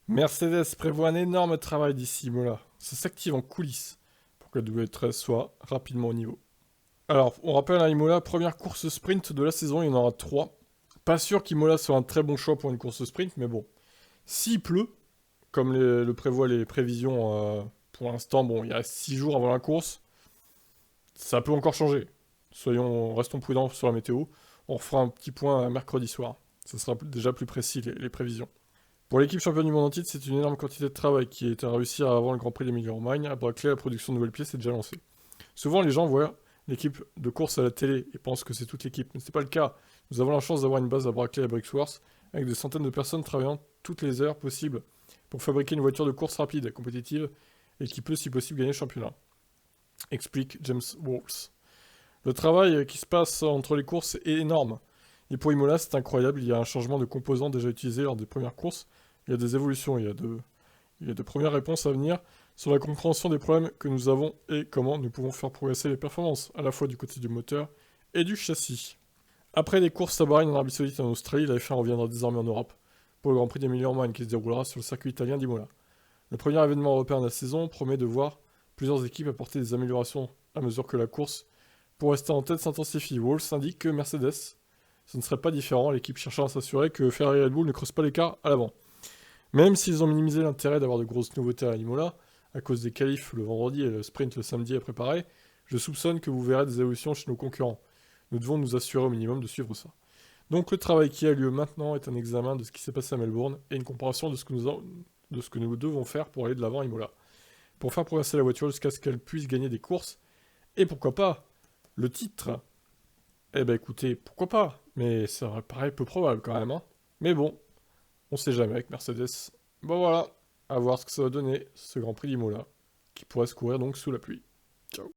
Mercedes prévoit un énorme travail d'ici Imola. Ça s'active en coulisses pour que la W13 soit rapidement au niveau. Alors, on rappelle à Imola, première course sprint de la saison, il y en aura 3. Pas sûr qu'Imola soit un très bon choix pour une course sprint, mais bon. S'il pleut, comme le prévoient les prévisions pour l'instant, bon, il reste 6 jours avant la course, ça peut encore changer. Restons prudents sur la météo. On refera un petit point mercredi soir. Ça sera déjà plus précis les prévisions. Pour l'équipe championne du monde en titre, c'est une énorme quantité de travail qui a été réussi avant le Grand Prix d'Émilie-Romagne. À Brackley, la production de nouvelles pièces est déjà lancée. Souvent, les gens voient l'équipe de course à la télé et pensent que c'est toute l'équipe, mais ce n'est pas le cas. Nous avons la chance d'avoir une base à Brackley et à Brixworth, avec des centaines de personnes travaillant toutes les heures possibles pour fabriquer une voiture de course rapide et compétitive et qui peut, si possible, gagner le championnat. Explique James Walls. Le travail qui se passe entre les courses est énorme. Et pour Imola, c'est incroyable. Il y a un changement de composants déjà utilisé lors des premières courses. Il y a des évolutions, il y a de premières réponses à venir sur la compréhension des problèmes que nous avons et comment nous pouvons faire progresser les performances, à la fois du côté du moteur et du châssis. Après les courses à Bahreïn, en Arabie Saoudite et en Australie, la F1 reviendra désormais en Europe pour le Grand Prix d'Emilia-Romagna qui se déroulera sur le circuit italien d'Imola. Le premier événement européen de la saison promet de voir plusieurs équipes apporter des améliorations à mesure que la course pour rester en tête s'intensifie. Walls indique que Mercedes, ce ne serait pas différent, l'équipe cherchant à s'assurer que Ferrari et Red Bull ne creusent pas l'écart à l'avant. Même s'ils ont minimisé l'intérêt d'avoir de grosses nouveautés à Imola, à cause des qualifs le vendredi et le sprint le samedi à préparer, je soupçonne que vous verrez des évolutions chez nos concurrents. Nous devons nous assurer au minimum de suivre ça. Donc le travail qui a lieu maintenant est un examen de ce qui s'est passé à Melbourne et une comparaison de ce que nous devons faire pour aller de l'avant à Imola. Pour faire progresser la voiture jusqu'à ce qu'elle puisse gagner des courses, et pourquoi pas, le titre. Eh ben écoutez, pourquoi pas, mais ça paraît peu probable quand même, hein. Mais bon, on sait jamais avec Mercedes. Bon voilà, à voir ce que ça va donner, ce Grand Prix d'Imola, qui pourrait se courir donc sous la pluie. Ciao.